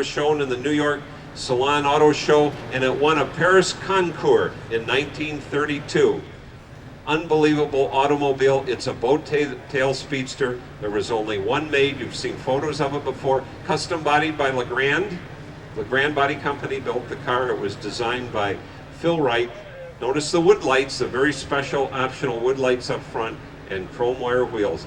was shown in the New York Salon Auto Show, and it won a Paris Concours in 1932. Unbelievable automobile. It's a boat tail speedster. There was only one made. You've seen photos of it before. Custom bodied by LeGrand. LeGrand Body Company built the car. It was designed by Phil Wright. Notice the wood lights, the very special optional wood lights up front, and chrome wire wheels.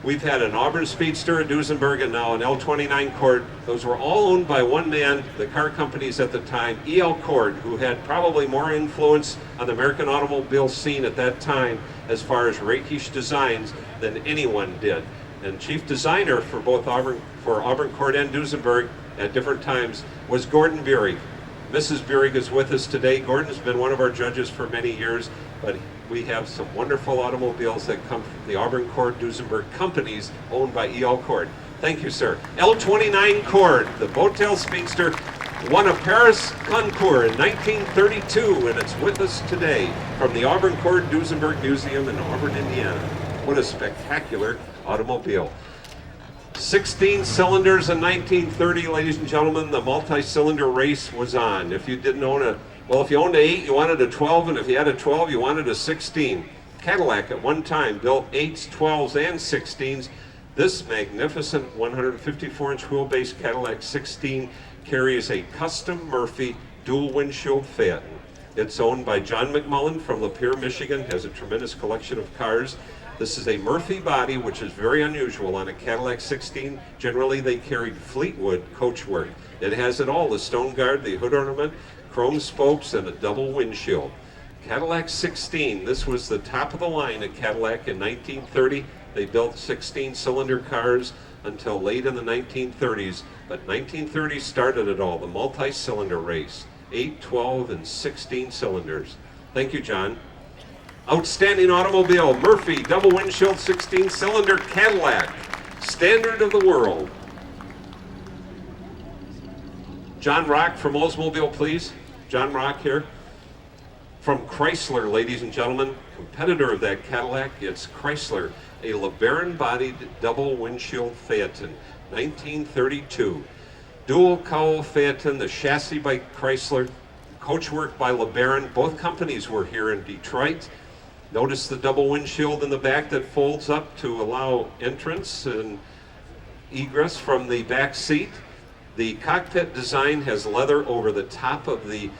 We've had an Auburn Speedster, a Duesenberg, and now an L29 Cord. Those were all owned by one man, the car companies at the time, E.L. Cord, who had probably more influence on the American automobile scene at that time as far as rakish designs than anyone did. And chief designer for both Auburn Cord and Duesenberg at different times was Gordon Buehrig. Mrs. Buehrig is with us today. Gordon's been one of our judges for many years, but we have some wonderful automobiles that come from the Auburn Cord Duesenberg companies owned by E.L. Cord. Thank you, sir. L29 Cord, the boat-tail speedster, won a Paris Concours in 1932, and it's with us today from the Auburn Cord Duesenberg Museum in Auburn, Indiana. What a spectacular automobile. 16 cylinders in 1930, ladies and gentlemen. The multi-cylinder race was on. If you didn't own a, well, if you owned an 8, you wanted a 12, and if you had a 12, you wanted a 16. Cadillac at one time built 8s, 12s, and 16s. This magnificent 154-inch wheelbase Cadillac 16 carries a custom Murphy dual windshield Phaeton. It's owned by John McMullen from Lapeer, Michigan, has a tremendous collection of cars. This is a Murphy body, which is very unusual on a Cadillac 16. Generally, they carried Fleetwood coachwork. It has it all, the stone guard, the hood ornament, chrome spokes, and a double windshield. Cadillac 16, this was the top of the line at Cadillac in 1930. They built 16-cylinder cars until late in the 1930s, but 1930 started it all, the multi-cylinder race, 8, 12, and 16 cylinders. Thank you, John. Outstanding automobile, Murphy, double windshield, 16-cylinder Cadillac, standard of the world. John Rock from Oldsmobile, please. John Rock here. From Chrysler, ladies and gentlemen, competitor of that Cadillac, it's Chrysler, a LaBaron-bodied double windshield Phaeton, 1932. Dual cowl Phaeton, the chassis by Chrysler, coachwork by LaBaron. Both companies were here in Detroit. Notice the double windshield in the back that folds up to allow entrance and egress from the back seat. The cockpit design has leather over the top of the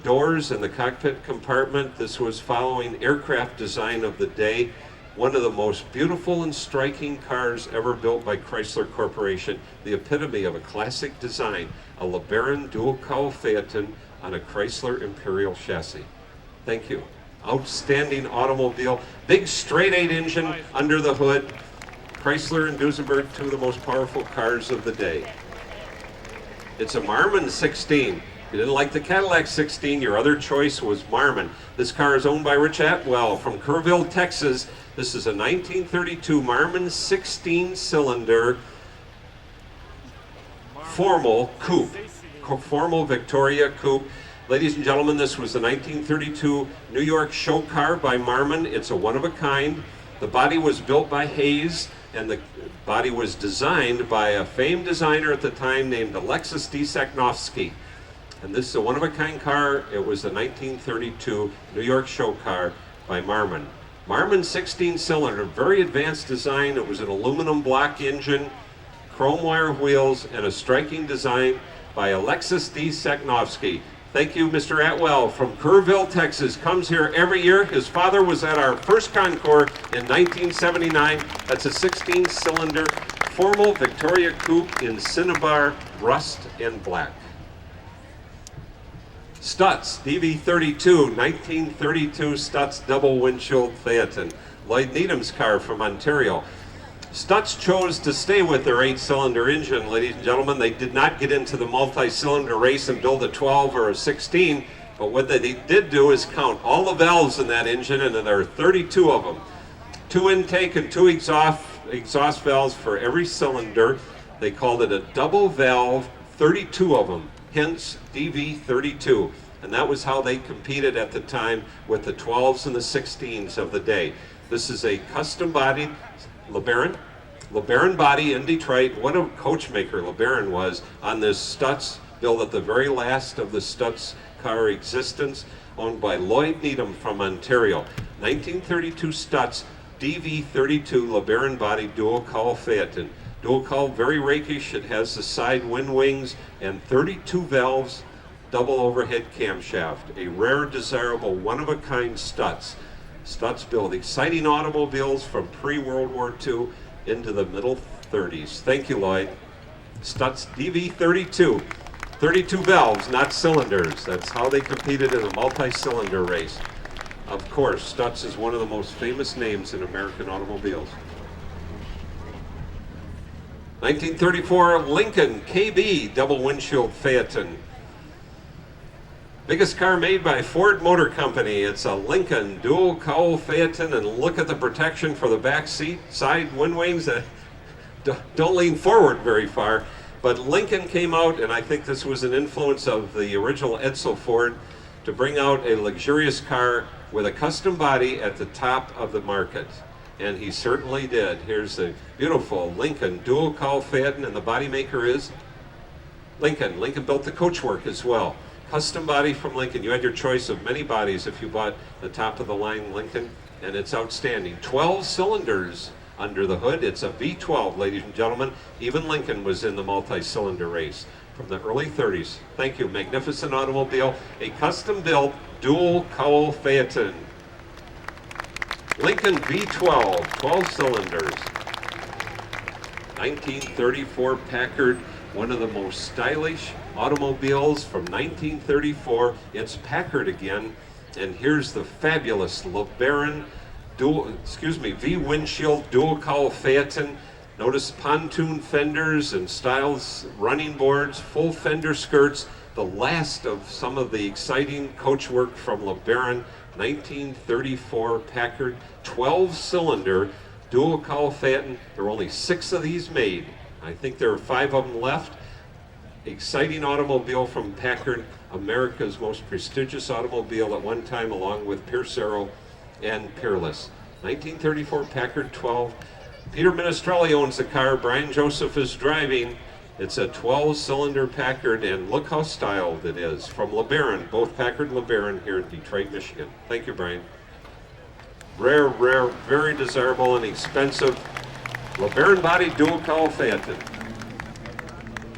doors in the cockpit compartment. This was following aircraft design of the day. One of the most beautiful and striking cars ever built by Chrysler Corporation. The epitome of a classic design, a LaBaron dual cowl Phaeton on a Chrysler Imperial chassis. Thank you. Outstanding automobile. Big straight 8 engine under the hood. Chrysler and Duesenberg, two of the most powerful cars of the day. It's a Marmon 16. If you didn't like the Cadillac 16, your other choice was Marmon. This car is owned by Rich Atwell from Kerrville, Texas. This is a 1932 Marmon 16-cylinder formal coupe, formal Victoria coupe. Ladies and gentlemen, this was the 1932 New York show car by Marmon. It's a one-of-a-kind. The body was built by Hayes, and the body was designed by a famed designer at the time named Alexis D. Saknofsky. And this is a one-of-a-kind car. It was the 1932 New York show car by Marmon. Marmon 16-cylinder, very advanced design. It was an aluminum block engine, chrome wire wheels, and a striking design by Alexis D. Saknofsky. Thank you, Mr. Atwell from Kerrville, Texas. Comes here every year. His father was at our first Concours in 1979. That's a 16-cylinder formal Victoria coupe in Cinnabar, rust, and black. Stutz, DV32, 1932 Stutz double windshield Phaeton. Lloyd Needham's car from Ontario. Stutz chose to stay with their 8-cylinder engine, ladies and gentlemen. They did not get into the multi-cylinder race and build a 12 or a 16, but what they did do is count all the valves in that engine, and there are 32 of them. 2 intake and 2 exhaust valves for every cylinder. They called it a double valve, 32 of them, hence DV32. And that was how they competed at the time with the 12s and the 16s of the day. This is a custom-bodied LaBaron LaBaron body in Detroit. What a coach maker LaBaron was on this Stutz, built at the very last of the Stutz car existence, owned by Lloyd Needham from Ontario. 1932 Stutz, DV32 LaBaron body dual cowl Phaeton. Dual cowl, very rakish. It has the side wind wings and 32 valves, double overhead camshaft. A rare, desirable, one-of-a-kind Stutz. Stutz built exciting automobiles from pre-World War II into the middle 30s. Thank you, Lloyd. Stutz DV32. 32 valves, not cylinders. That's how they competed in a multi-cylinder race. Of course, Stutz is one of the most famous names in American automobiles. 1934 Lincoln KB double windshield Phaeton. Biggest car made by Ford Motor Company. It's a Lincoln dual cowl Phaeton, and look at the protection for the back seat, side wind wings that don't lean forward very far. But Lincoln came out, and I think this was an influence of the original Edsel Ford, to bring out a luxurious car with a custom body at the top of the market. And he certainly did. Here's the beautiful Lincoln dual cowl Phaeton, and the body maker is Lincoln. Lincoln built the Coachwork as well. Custom body from Lincoln. You had your choice of many bodies if you bought the top of the line Lincoln, and it's outstanding. 12 cylinders under the hood. It's a V12, ladies and gentlemen. Even Lincoln was in the multi-cylinder race from the early 30s. Thank you. Magnificent automobile. A custom-built dual cowl Phaeton. Lincoln V12, 12 cylinders. 1934 Packard, one of the most stylish automobiles from 1934. It's Packard again, and here's the fabulous LaBaron V windshield dual cowl Phaeton. Notice pontoon fenders and styles, running boards, full fender skirts. The last of some of the exciting Coachwork from LaBaron. 1934 Packard 12-cylinder dual cowl Phaeton. There are only 6 of these made. I think there are 5 of them left. Exciting automobile from Packard, America's most prestigious automobile at one time, along with Pierce Arrow and Peerless. 1934 Packard 12. Peter Minestrelli owns the car. Brian Joseph is driving. It's a 12-cylinder Packard, and look how styled it is. From LaBaron, both Packard and LaBaron here in Detroit, Michigan. Thank you, Brian. Rare, very desirable and expensive LaBaron body dual cowl Phaeton.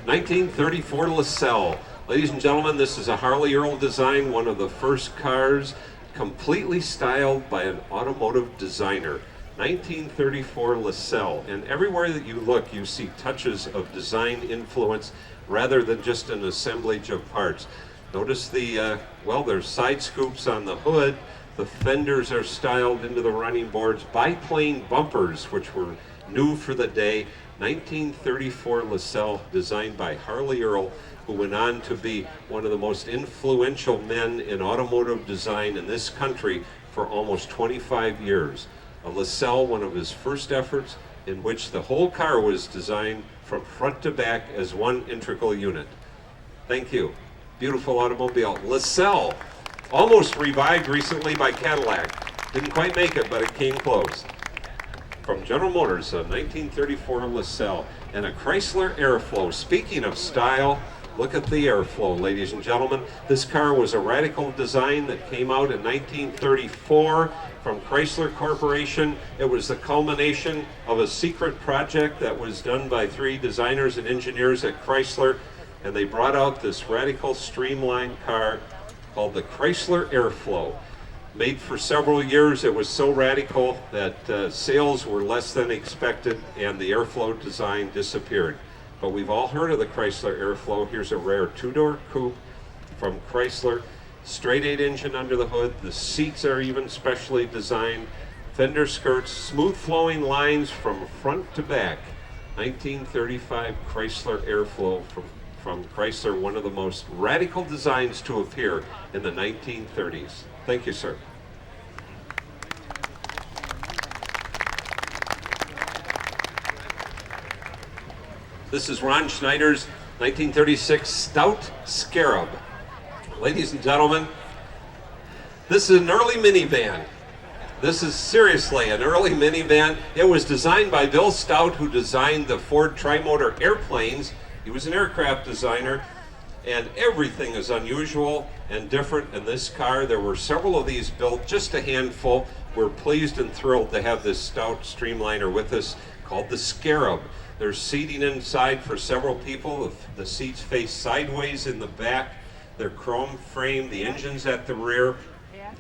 1934 LaSalle. Ladies and gentlemen, this is a Harley Earl design, one of the first cars completely styled by an automotive designer. 1934 LaSalle, and everywhere that you look you see touches of design influence rather than just an assemblage of parts. Notice the, there's side scoops on the hood, the fenders are styled into the running boards, biplane bumpers which were new for the day. 1934 LaSalle, designed by Harley Earl, who went on to be one of the most influential men in automotive design in this country for almost 25 years. A LaSalle, one of his first efforts, in which the whole car was designed from front to back as one integral unit. Thank you. Beautiful automobile. LaSalle, almost revived recently by Cadillac. Didn't quite make it, but it came close. From General Motors, a 1934 LaSalle, and a Chrysler Airflow. Speaking of style, look at the Airflow, ladies and gentlemen. This car was a radical design that came out in 1934 from Chrysler Corporation. It was the culmination of a secret project that was done by 3 designers and engineers at Chrysler, and they brought out this radical streamlined car called the Chrysler Airflow. Made for several years, it was so radical that sales were less than expected, and the Airflow design disappeared. But we've all heard of the Chrysler Airflow. Here's a rare 2-door coupe from Chrysler. Straight 8 engine under the hood. The seats are even specially designed. Fender skirts, smooth flowing lines from front to back. 1935 Chrysler Airflow from Chrysler, one of the most radical designs to appear in the 1930s. Thank you, sir. This is Ron Schneider's 1936 Stout Scarab. Ladies and gentlemen, this is an early minivan. This is seriously an early minivan. It was designed by Bill Stout, who designed the Ford Trimotor airplanes. He was an aircraft designer, and everything is unusual and different in this car. There were several of these built, just a handful. We're pleased and thrilled to have this Stout Streamliner with us called the Scarab. There's seating inside for several people. The seats face sideways in the back. They're chrome framed, the engine's at the rear.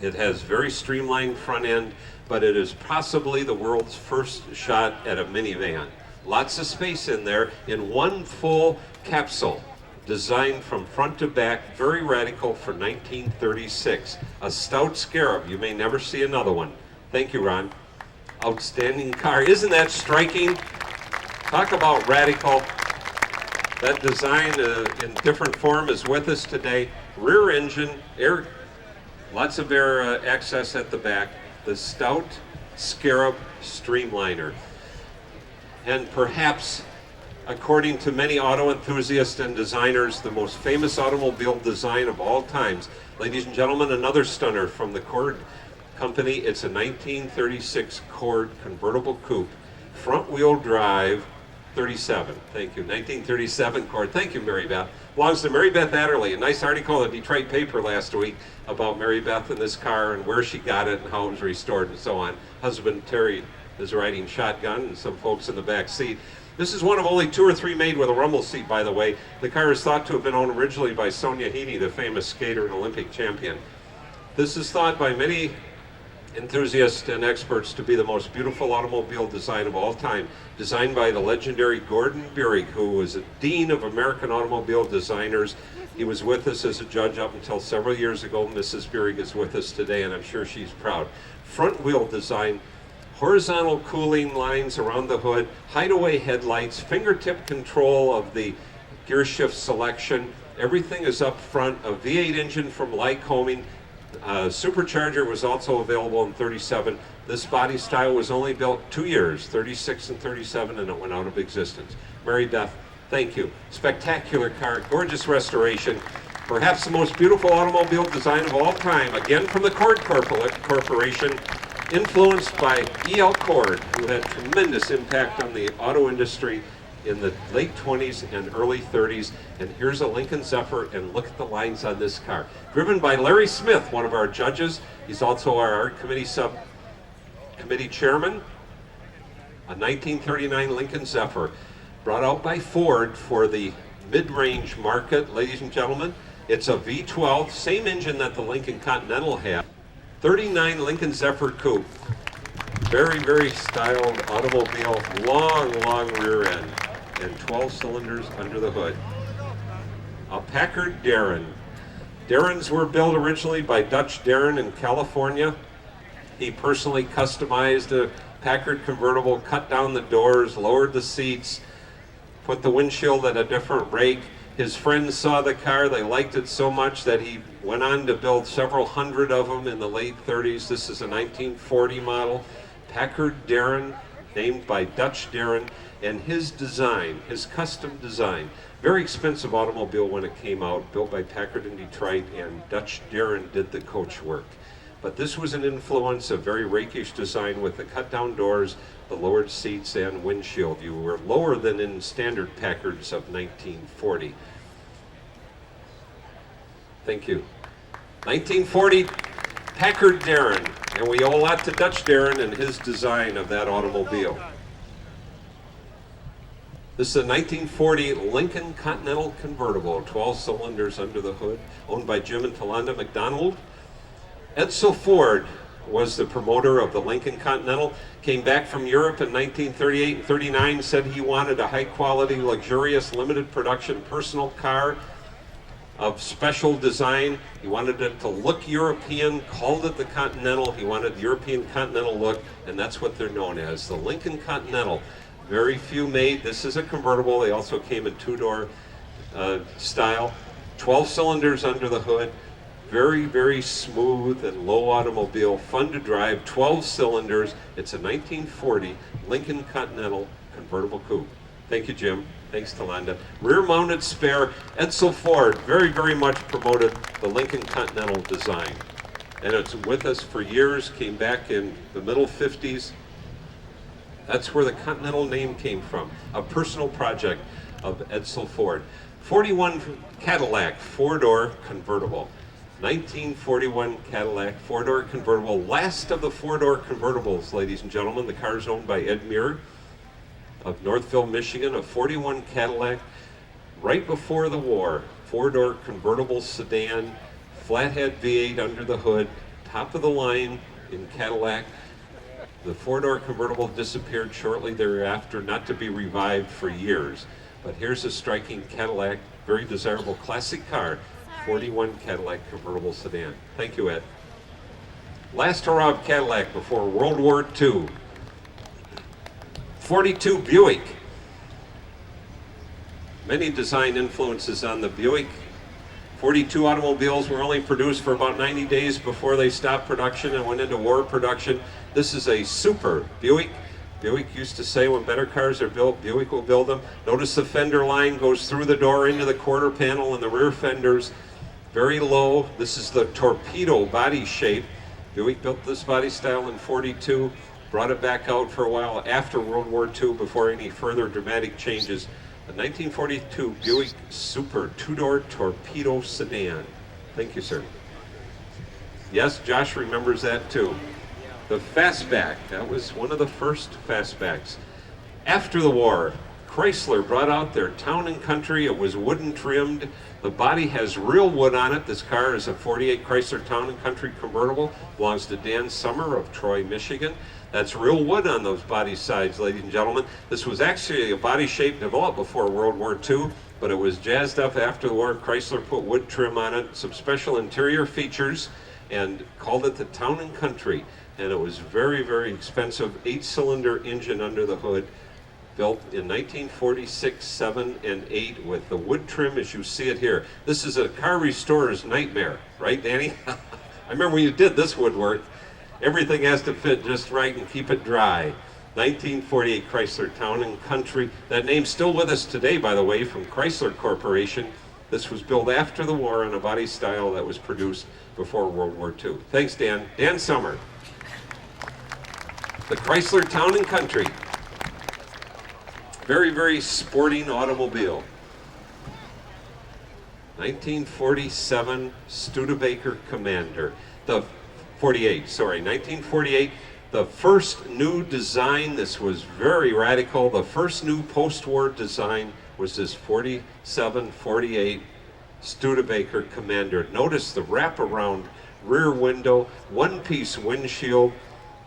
It has very streamlined front end, but it is possibly the world's first shot at a minivan. Lots of space in there in one full capsule, designed from front to back, very radical for 1936. A Stout Scarab, you may never see another one. Thank you, Ron. Outstanding car. Isn't that striking? Talk about radical. That design in different form is with us today. Rear engine, air, lots of air access at the back. The Stout Scarab Streamliner. And perhaps, according to many auto enthusiasts and designers, the most famous automobile design of all times. Ladies and gentlemen, another stunner from the Cord company. It's a 1936 Cord convertible coupe, front wheel drive, 37. Thank you. 1937 Cord. Thank you, Mary Beth. Belongs to Mary Beth Adderley. A nice article in the Detroit paper last week about Mary Beth and this car and where she got it and how it was restored and so on. Husband Terry is riding shotgun and some folks in the back seat. This is one of only 2 or 3 made with a rumble seat, by the way. The car is thought to have been owned originally by Sonia Heaney, the famous skater and Olympic champion. This is thought by many enthusiasts and experts to be the most beautiful automobile design of all time, designed by the legendary Gordon Buick, who was a dean of American automobile designers. He was with us as a judge up until several years ago. Mrs. Buick is with us today, and I'm sure she's proud. Front wheel design, horizontal cooling lines around the hood, hideaway headlights, fingertip control of the gear shift selection. Everything is up front. A V8 engine from Lycoming. Supercharger was also available in 37. This body style was only built 2 years, 36 and 37, and it went out of existence. Mary Beth, thank you. Spectacular car, gorgeous restoration. Perhaps the most beautiful automobile design of all time, again from the Cord Corporation, influenced by E.L. Cord, who had tremendous impact on the auto industry in the late 20s and early 30s. And here's a Lincoln Zephyr, and look at the lines on this car. Driven by Larry Smith, one of our judges. He's also our art committee subcommittee chairman. A 1939 Lincoln Zephyr, brought out by Ford for the mid-range market, ladies and gentlemen. It's a V12, same engine that the Lincoln Continental had. 39 Lincoln Zephyr Coupe. Very, very styled automobile, long rear end, and 12 cylinders under the hood. A Packard Darrin. Darrins were built originally by Dutch Darrin in California. He personally customized a Packard convertible, cut down the doors, lowered the seats, put the windshield at a different rake. His friends saw the car, they liked it so much that he went on to build several hundred of them in the late 30s. This is a 1940 model. Packard Darrin, named by Dutch Darrin, and his design, his custom design. Very expensive automobile when it came out, built by Packard in Detroit, and Dutch Darrin did the Coachwork. But this was an influence of very rakish design with the cut-down doors, the lowered seats, and windshield. You were lower than in standard Packards of 1940. Thank you. 1940 Packard Darrin, and we owe a lot to Dutch Darrin and his design of that automobile. This is a 1940 Lincoln Continental convertible, 12 cylinders under the hood, owned by Jim and Tolanda McDonald. Edsel Ford was the promoter of the Lincoln Continental, came back from Europe in 1938 and 39, said he wanted a high-quality, luxurious, limited production personal car of special design. He wanted it to look European, called it the Continental. He wanted the European Continental look, and that's what they're known as, the Lincoln Continental. Very few made. This is a convertible. They also came in two-door style. 12 cylinders under the hood. Very, very smooth and low automobile. Fun to drive. 12 cylinders. It's a 1940 Lincoln Continental convertible coupe. Thank you, Jim. Thanks, Tolanda. Rear-mounted spare. Edsel Ford very, very much promoted the Lincoln Continental design. and it's with us for years, came back in the middle 50s. That's where the Continental name came from, a personal project of Edsel Ford. 41 Cadillac four-door convertible. 1941 Cadillac four-door convertible, last of the four-door convertibles, ladies and gentlemen. The car is owned by Ed Muir of Northville, Michigan, a 41 Cadillac, right before the war, four-door convertible sedan, flathead V8 under the hood, top of the line in Cadillac. The four-door convertible disappeared shortly thereafter, not to be revived for years. But here's a striking Cadillac, very desirable classic car, 41 Cadillac convertible sedan. Thank you, Ed. Last hurrah of Cadillac before World War II. 42 Buick. Many design influences on the Buick. 42 automobiles were only produced for about 90 days before they stopped production and went into war production. This is a super Buick. Buick used to say when better cars are built, Buick will build them. Notice the fender line goes through the door into the quarter panel and the rear fenders. Very low. This is the torpedo body shape. Buick built this body style in 42, brought it back out for a while after World War II before any further dramatic changes. The 1942 Buick Super two-door torpedo sedan. Thank you, sir. Yes, Josh remembers that too. The fastback, that was one of the first fastbacks. After the war, Chrysler brought out their Town and Country. It was wooden trimmed. The body has real wood on it. This car is a 48 Chrysler Town and Country convertible. Belongs to Dan Summer of Troy, Michigan. That's real wood on those body sides, ladies and gentlemen. This was actually a body shape developed before World War II, but it was jazzed up after the war. Chrysler put wood trim on it, some special interior features, and called it the Town and Country. And it was very, very expensive, 8-cylinder engine under the hood, built in 1946, 7, and 8 with the wood trim as you see it here. This is a car restorer's nightmare, right, Danny? I remember when you did this woodwork. Everything has to fit just right and keep it dry. 1948 Chrysler Town and Country. That name's still with us today, by the way, from Chrysler Corporation. This was built after the war in a body style that was produced before World War II. Thanks, Dan. Dan Summer. The Chrysler Town and Country. Very, very sporting automobile. 1947 Studebaker Commander. The 1948. The first new design, this was very radical. The first new post-war design was this 47-48 Studebaker Commander. Notice the wraparound rear window, one-piece windshield,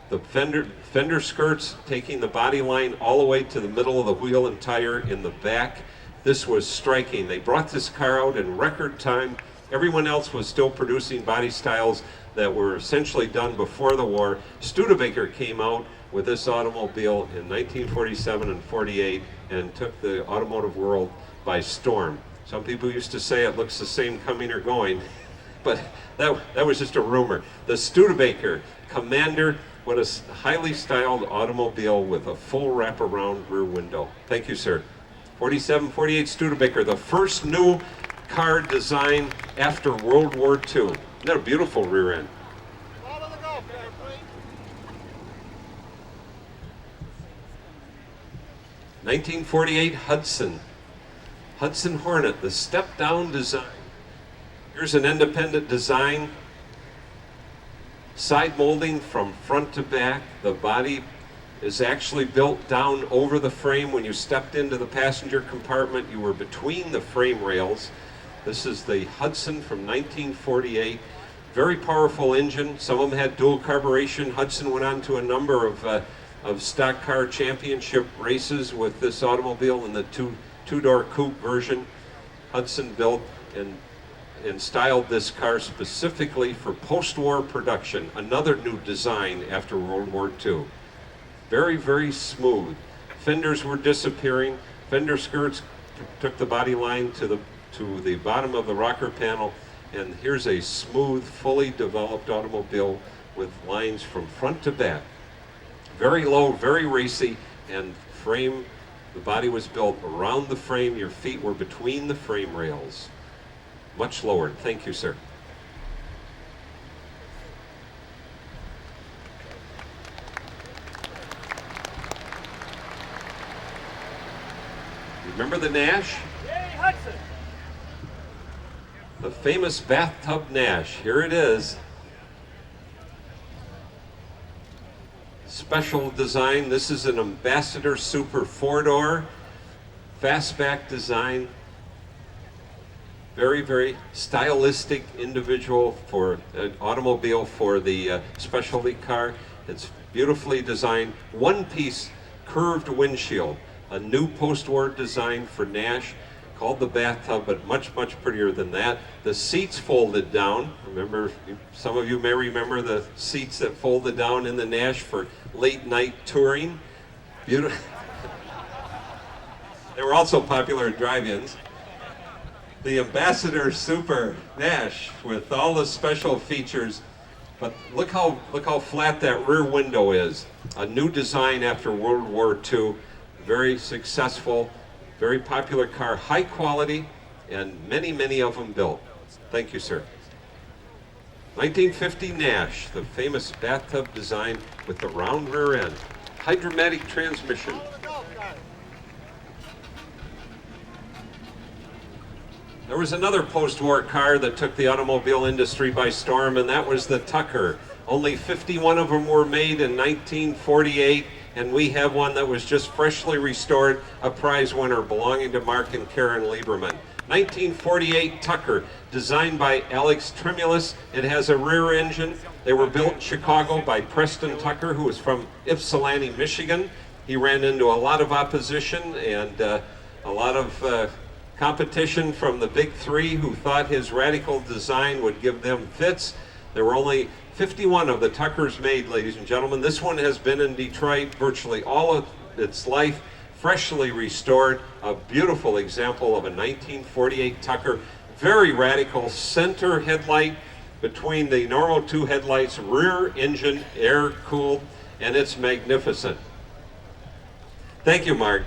the fender skirts taking the body line all the way to the middle of the wheel and tire in the back. This was striking. They brought this car out in record time. Everyone else was still producing body styles that were essentially done before the war. Studebaker came out with this automobile in 1947 and 48 and took the automotive world by storm. Some people used to say it looks the same coming or going, but that was just a rumor. The Studebaker Commander, what a highly styled automobile with a full wraparound rear window. Thank you, sir. 47-48 Studebaker, the first new car designed after World War II. Isn't that a beautiful rear end? 1948 Hudson Hornet, the step-down design. Here's an independent design. Side molding from front to back. The body is actually built down over the frame. When you stepped into the passenger compartment, you were between the frame rails. This is the Hudson from 1948. Very powerful engine. Some of them had dual carburation. Hudson went on to a number of stock car championship races with this automobile in the two-door coupe version. Hudson built and styled this car specifically for post-war production. Another new design after World War II. Very, very smooth. Fenders were disappearing. Fender skirts took the body line to the bottom of the rocker panel, and here's a smooth, fully developed automobile with lines from front to back. Very low, very racy, and frame, the body was built around the frame. Your feet were between the frame rails. Much lowered. Thank you, sir. Remember the Nash? Yay, Hudson! The famous bathtub Nash. Here it is. Special design. This is an Ambassador Super 4-door. Fastback design. Very, very stylistic individual for an automobile for the specialty car. It's beautifully designed. One-piece curved windshield. A new post-war design for Nash, called the bathtub, but much, much prettier than that. The seats folded down. Remember, some of you may remember the seats that folded down in the Nash for late night touring. Beautiful. They were also popular at drive-ins. The Ambassador Super Nash with all the special features, but look how flat that rear window is. A new design after World War II. Very successful, very popular car, high quality, and many, many of them built. Thank you, sir. 1950 Nash, the famous bathtub design with the round rear end. Hydromatic transmission. There was another post-war car that took the automobile industry by storm, and that was the Tucker. Only 51 of them were made in 1948. And we have one that was just freshly restored, a prize winner belonging to Mark and Karen Lieberman. 1948 Tucker, designed by Alex Tremulous. It has a rear engine. They were built in Chicago by Preston Tucker, who was from Ypsilanti, Michigan. He ran into a lot of opposition and a lot of competition from the big three who thought his radical design would give them fits. There were only 51 of the Tuckers made, ladies and gentlemen. This one has been in Detroit virtually all of its life, freshly restored. A beautiful example of a 1948 Tucker. Very radical center headlight between the normal two headlights, rear engine, air-cooled, and it's magnificent. Thank you, Mark.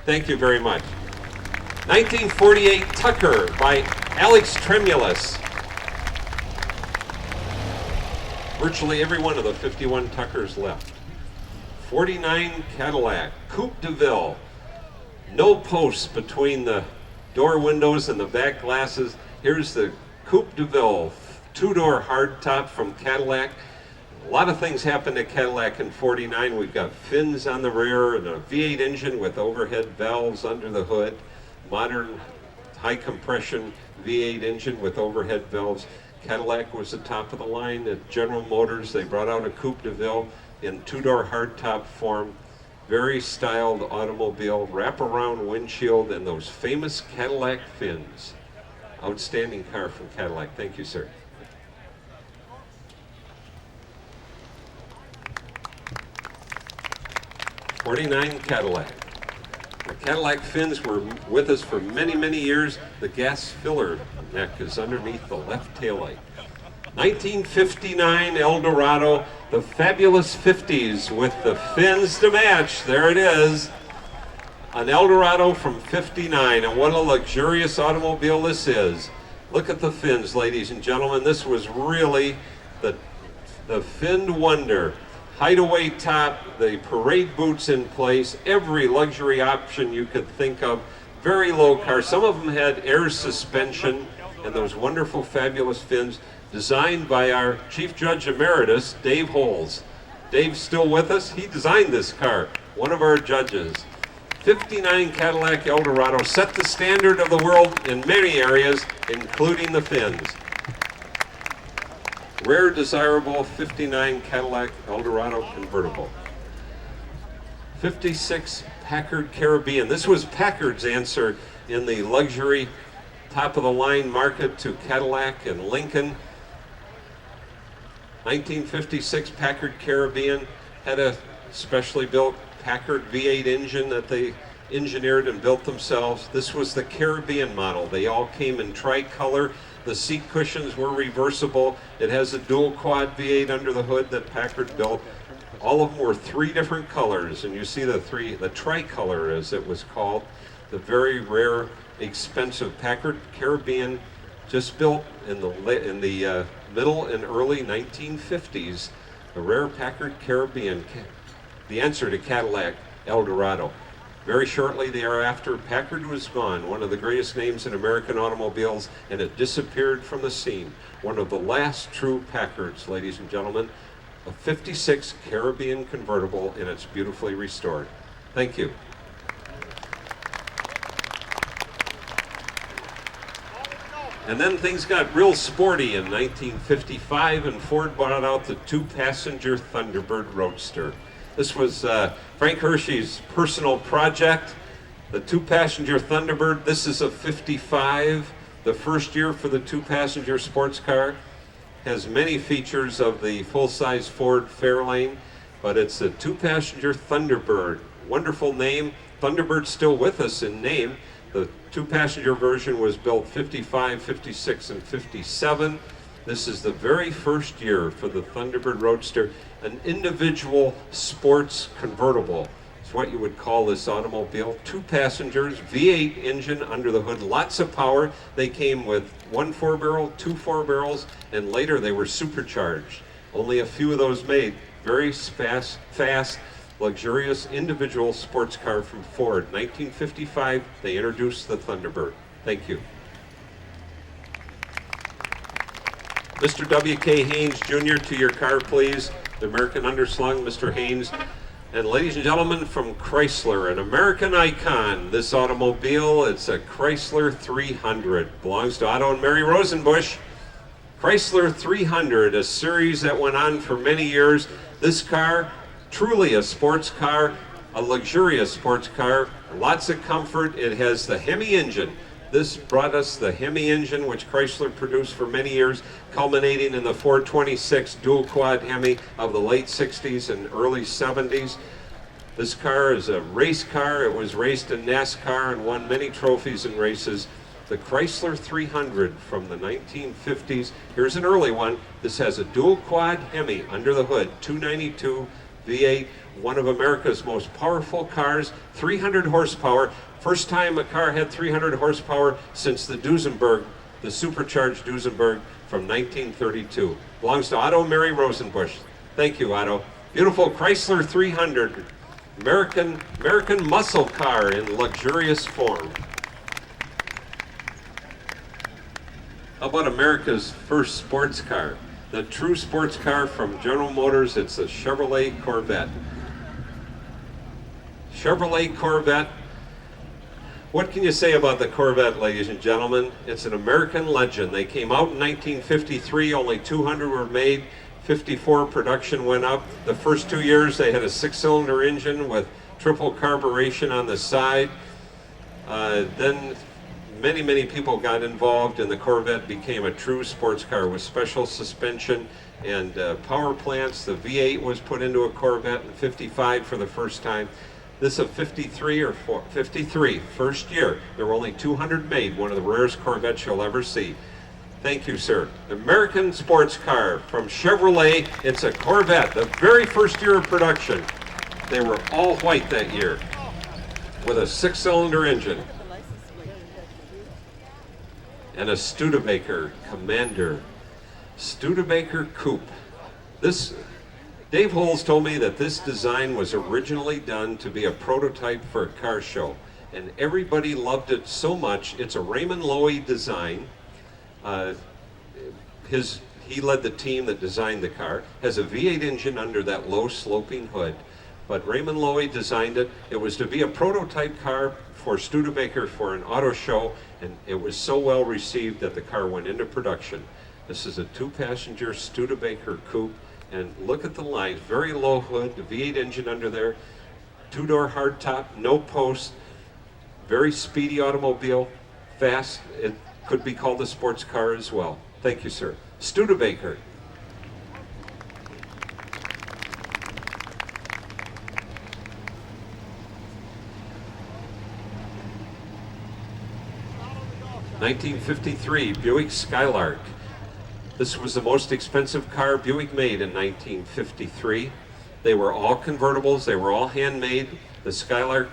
Thank you very much. 1948 Tucker by Alex Tremulous. Virtually every one of the 51 Tuckers left. 49 Cadillac, Coupe DeVille. No posts between the door windows and the back glasses. Here's the Coupe DeVille, two-door hardtop from Cadillac. A lot of things happened at Cadillac in 49. We've got fins on the rear and a V8 engine with overhead valves under the hood. Modern high compression V8 engine with overhead valves. Cadillac was the top of the line. At General Motors, they brought out a Coupe DeVille in two-door hardtop form. Very styled automobile, wraparound windshield, and those famous Cadillac fins. Outstanding car from Cadillac. Thank you, sir. '49 Cadillac. The Cadillac fins were with us for many, many years. The gas filler neck is underneath the left taillight. 1959 Eldorado, the fabulous 50s with the fins to match. There it is. An Eldorado from 59, and what a luxurious automobile this is. Look at the fins, ladies and gentlemen. This was really the finned wonder. Hideaway top, the parade boots in place, every luxury option you could think of. Very low car. Some of them had air suspension and those wonderful, fabulous fins designed by our Chief Judge Emeritus, Dave Holes. Dave's still with us. He designed this car, one of our judges. 59 Cadillac Eldorado set the standard of the world in many areas, including the fins. Rare, desirable 59 Cadillac Eldorado convertible. 56 Packard Caribbean. This was Packard's answer in the luxury top-of-the-line market to Cadillac and Lincoln. 1956 Packard Caribbean had a specially built Packard V8 engine that they engineered and built themselves. This was the Caribbean model. They all came in tricolor. The seat cushions were reversible. It has a dual quad V8 under the hood that Packard built. All of them were three different colors, and you see the tricolor as it was called. The very rare, expensive Packard Caribbean, just built in the middle and early 1950s. The rare Packard Caribbean, the answer to Cadillac Eldorado. Very shortly thereafter, Packard was gone, one of the greatest names in American automobiles, and it disappeared from the scene. One of the last true Packards, ladies and gentlemen, a 56 Caribbean convertible, and it's beautifully restored. Thank you. And then things got real sporty in 1955, and Ford bought out the 2-passenger Thunderbird Roadster. This was Frank Hershey's personal project, the 2-passenger Thunderbird. This is a 55, the first year for the 2-passenger sports car. Has many features of the full-size Ford Fairlane, but it's a 2-passenger Thunderbird. Wonderful name. Thunderbird's still with us in name. The 2-passenger version was built 55, 56, and 57. This is the very first year for the Thunderbird Roadster, an individual sports convertible. It's what you would call this automobile. 2 passengers, V8 engine under the hood, lots of power. They came with 1 4-barrel, 2 4-barrels, and later they were supercharged. Only a few of those made. Very fast, luxurious individual sports car from Ford. 1955, they introduced the Thunderbird. Thank you. Mr. W.K. Haynes Jr., to your car, please. The American Underslung, Mr. Haynes. And ladies and gentlemen, from Chrysler, an American icon, this automobile, it's a Chrysler 300. Belongs to Otto and Mary Rosenbusch. Chrysler 300, a series that went on for many years. This car, truly a sports car, a luxurious sports car, lots of comfort. It has the Hemi engine. This brought us the Hemi engine, which Chrysler produced for many years, culminating in the 426 dual quad Hemi of the late 60s and early 70s. This car is a race car. It was raced in NASCAR and won many trophies in races. The Chrysler 300 from the 1950s. Here's an early one. This has a dual quad Hemi under the hood, 292 V8, one of America's most powerful cars, 300 horsepower. First time a car had 300 horsepower since the Duesenberg, the supercharged Duesenberg from 1932. Belongs to Otto Mary Rosenbusch. Thank you, Otto. Beautiful Chrysler 300, American muscle car in luxurious form. How about America's first sports car? The true sports car from General Motors, it's a Chevrolet Corvette. Chevrolet Corvette. What can you say about the Corvette, ladies and gentlemen? It's an American legend. They came out in 1953, only 200 were made. 54 production went up. The first 2 years they had a 6-cylinder engine with triple carburation on the side. Then many people got involved, and the Corvette became a true sports car with special suspension and power plants. The V8 was put into a Corvette in 55 for the first time. This is a 53, first year. There were only 200 made, one of the rarest Corvettes you'll ever see. Thank you, sir. American sports car from Chevrolet. It's a Corvette, the very first year of production. They were all white that year with a 6-cylinder engine. And a Studebaker Commander. Studebaker Coupe. Dave Holes told me that this design was originally done to be a prototype for a car show, and everybody loved it so much. It's a Raymond Loewy design. He led the team that designed the car. Has a V8 engine under that low sloping hood, but Raymond Loewy designed it. It was to be a prototype car for Studebaker for an auto show, and it was so well received that the car went into production. This is a 2-passenger Studebaker Coupe. And look at the lines, very low hood, the V8 engine under there, 2-door hardtop, no post, very speedy automobile, fast. It could be called a sports car as well. Thank you, sir. Studebaker. (1953) Buick Skylark. This was the most expensive car Buick made in 1953. They were all convertibles. They were all handmade. The Skylark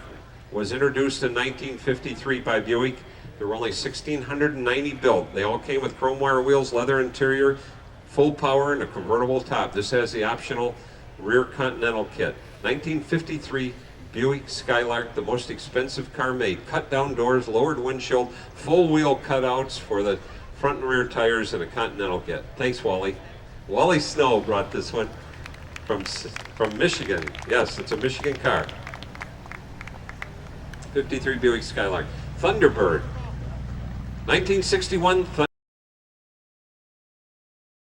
was introduced in 1953 by Buick. There were only 1,690 built. They all came with chrome wire wheels, leather interior, full power, and a convertible top. This has the optional rear Continental kit. 1953 Buick Skylark, the most expensive car made. Cut down doors, lowered windshield, full wheel cutouts for the front and rear tires, and a Continental kit. Thanks, Wally. Wally Snow brought this one from Michigan. Yes, it's a Michigan car. 53 Buick Skylark. Thunderbird. 1961